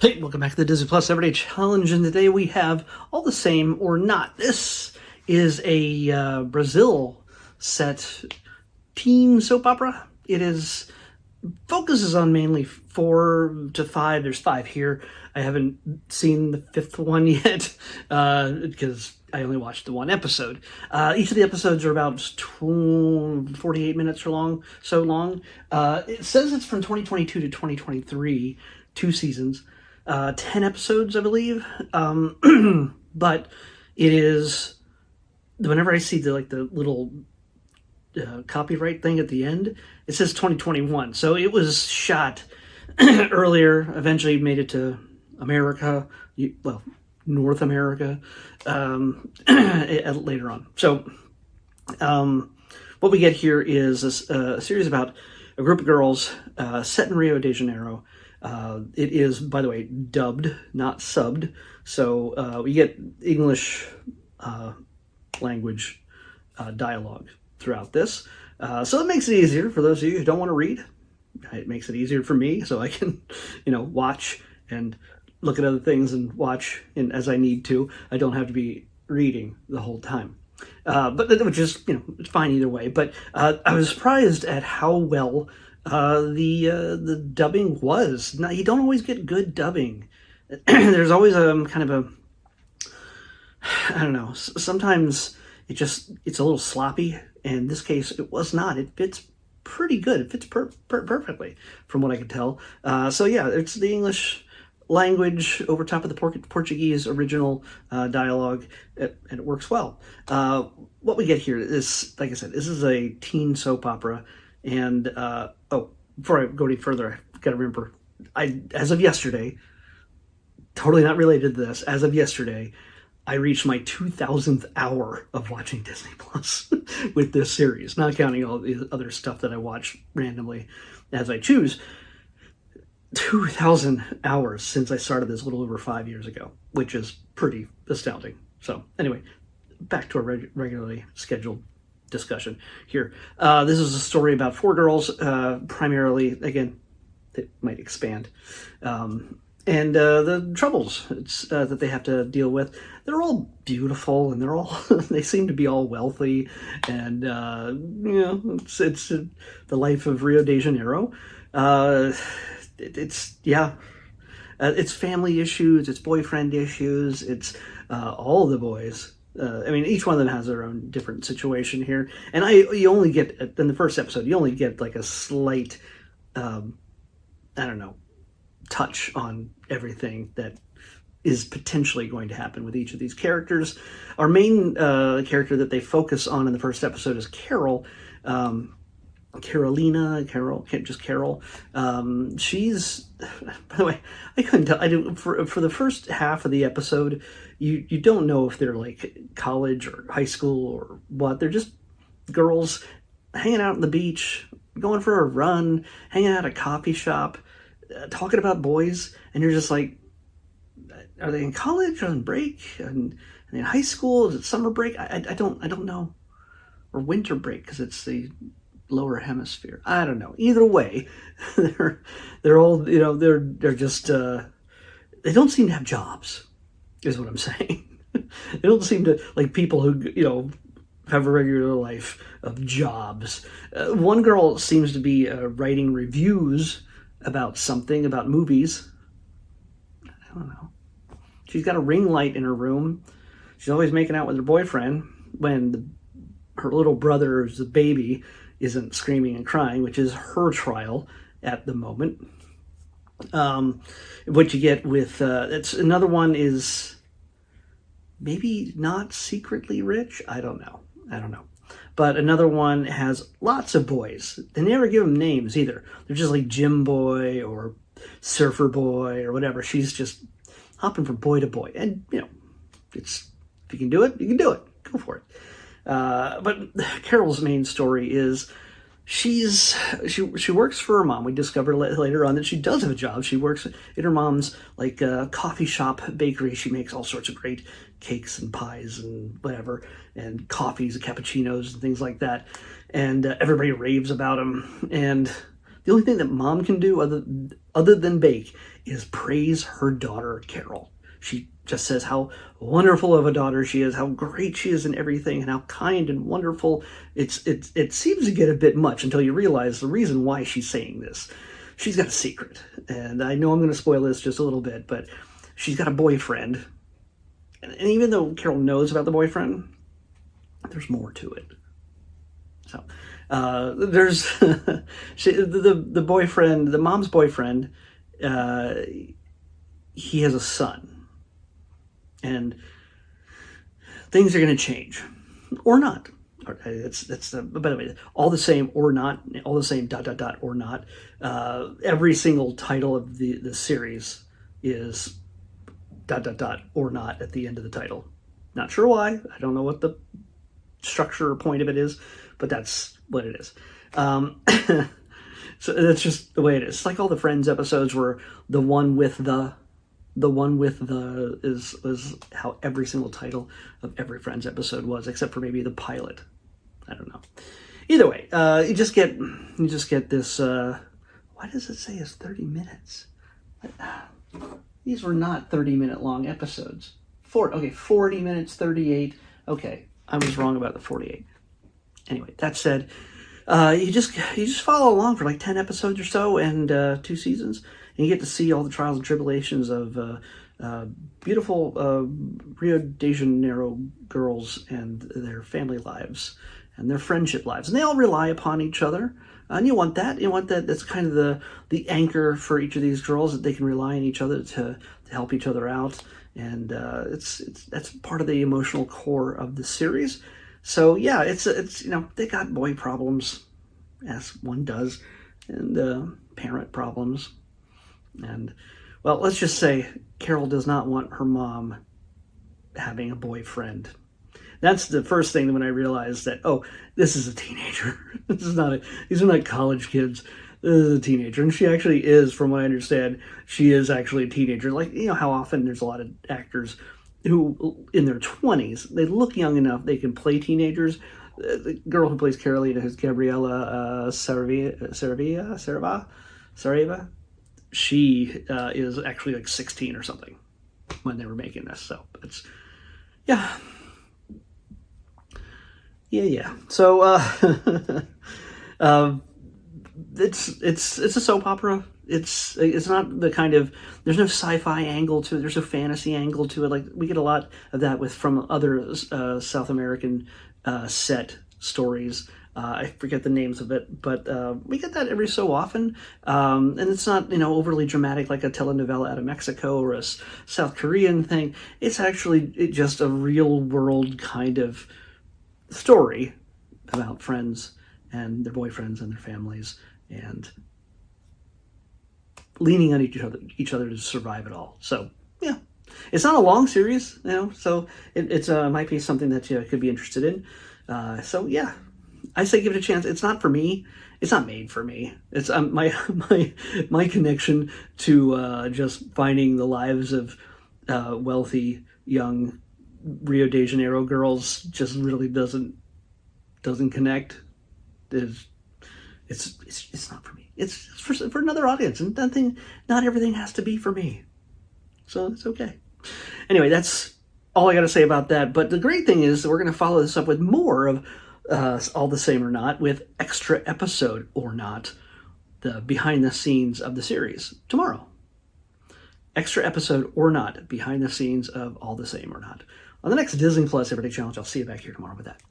Hey, welcome back to the Disney Plus Everyday Challenge, and today we have All the Same or Not. This is a Brazil set teen soap opera. It focuses on mainly 4 to 5. There's 5 here. I haven't seen the 5th one yet because I only watched the one episode. Each of the episodes are about 48 minutes or long. It says it's from 2022 to 2023, 2 seasons. 10 episodes, I believe. But it is, whenever I see the little copyright thing at the end, it says 2021. So it was shot earlier, eventually made it to America, North America, later on. So what we get here is a series about a group of girls set in Rio de Janeiro. It is, by the way, dubbed, not subbed. So we get English language dialogue throughout this. So it makes it easier for those of you who don't want to read. It makes it easier for me so I can, watch and look at other things and watch as I need to. I don't have to be reading the whole time. But which is, it's fine either way. But I was surprised at how well the dubbing was. Now, you don't always get good dubbing. There's always kind of a, I don't know, sometimes it's a little sloppy. In this case, it was not. It fits pretty good. It fits perfectly from what I could tell. So yeah, it's the English language over top of the Portuguese original dialogue, and it works well. What we get here is, like I said, this is a teen soap opera. And, before I go any further, I've got to remember, as of yesterday, totally not related to this, as of yesterday, I reached my 2,000th hour of watching Disney Plus with this series, not counting all the other stuff that I watch randomly as I choose. 2,000 hours since I started this a little over 5 years ago, which is pretty astounding. So anyway, back to a regularly scheduled discussion here. This is a story about 4 girls, primarily. Again, it might expand, and the troubles that they have to deal with. They're all beautiful, and they seem to be all wealthy, and it's the life of Rio de Janeiro. It's family issues, it's boyfriend issues, it's all the boys. Each one of them has their own different situation here, and you only get, in the first episode, you only get like a slight, touch on everything that is potentially going to happen with each of these characters. Our main character that they focus on in the first episode is Carol. Just Carol. She's, by the way, I couldn't tell. For the first half of the episode, you don't know if they're like college or high school or what. They're just girls hanging out on the beach, going for a run, hanging out at a coffee shop, talking about boys, and you're just like, are they in college or on break? And in high school? Is it summer break? I don't know. Or winter break, because it's the lower hemisphere. I don't know. Either way, they're all, they're just, they don't seem to have jobs, is what I'm saying. They don't seem to, like people who, have a regular life of jobs. One girl seems to be writing reviews about something, about movies. I don't know. She's got a ring light in her room. She's always making out with her boyfriend when her little brother's baby isn't screaming and crying, which is her trial at the moment. What you get with, it's another one is maybe not secretly rich. I don't know. But another one has lots of boys. They never give them names either. They're just like Gym Boy or Surfer Boy or whatever. She's just hopping from boy to boy. And, if you can do it, you can do it. Go for it. But Carol's main story is she works for her mom. We discover later on that she does have a job. She works in her mom's coffee shop bakery. She makes all sorts of great cakes and pies and whatever, and coffees and cappuccinos and things like that. And everybody raves about them. And the only thing that mom can do other than bake, is praise her daughter, Carol. She just says how wonderful of a daughter she is, how great she is in everything, and how kind and wonderful. It seems to get a bit much until you realize the reason why she's saying this. She's got a secret, and I know I'm going to spoil this just a little bit, but she's got a boyfriend. And even though Carol knows about the boyfriend, there's more to it. So there's the boyfriend, the mom's boyfriend. He has a son, and things are going to change, or not. It's by the way, all the same or not, all the same ... or not. Every single title of the series is ... or not at the end of the title. Not sure why. I don't know what the structure or point of it is, but that's what it is. So that's just the way it is. It's like all the Friends episodes where the one with the is how every single title of every Friends episode was, except for maybe the pilot. I don't know. Either way, you just get this. Why does it say it's 30 minutes? These were not 30-minute long episodes. 40 minutes, 38. Okay, I was wrong about the 48. Anyway, that said, you just follow along for like 10 episodes or so and 2 seasons, and you get to see all the trials and tribulations of beautiful Rio de Janeiro girls and their family lives and their friendship lives, and they all rely upon each other. And you want that. You want that. That's kind of the anchor for each of these girls, that they can rely on each other to help each other out, and that's part of the emotional core of the series. So yeah, it's they got boy problems, as one does, and parent problems, and well, let's just say Carol does not want her mom having a boyfriend. That's the first thing when I realized that, oh, this is a teenager. These are not college kids. This is a teenager. And she actually is, from what I understand, she is actually a teenager. Like, how often there's a lot of actors who, in their 20s, they look young enough they can play teenagers. The girl who plays Carolina, who's Gabriella Sareva. She is actually like 16 or something when they were making this. So it's, yeah. Yeah. So it's a soap opera. It's not the kind of, there's no sci-fi angle to it. There's no fantasy angle to it. Like we get a lot of that from other South American set stories. I forget the names of it, but we get that every so often. And it's not, overly dramatic like a telenovela out of Mexico or a South Korean thing. It's actually just a real world kind of story about friends and their boyfriends and their families and leaning on each other to survive it all. So yeah, it's not a long series, so it's might be something that you could be interested in. So yeah, I say give it a chance. It's not for me. It's not made for me. It's my connection to just finding the lives of wealthy young Rio de Janeiro girls just really doesn't connect. It's not for me. It's for another audience, and not everything has to be for me. So it's okay. Anyway, that's all I got to say about that. But the great thing is that we're going to follow this up with more of All the Same or Not, with extra episode or not, the behind the scenes of the series tomorrow. Extra episode or not, behind the scenes of All the Same or Not, on the next Disney Plus Everyday Challenge. I'll see you back here tomorrow with that.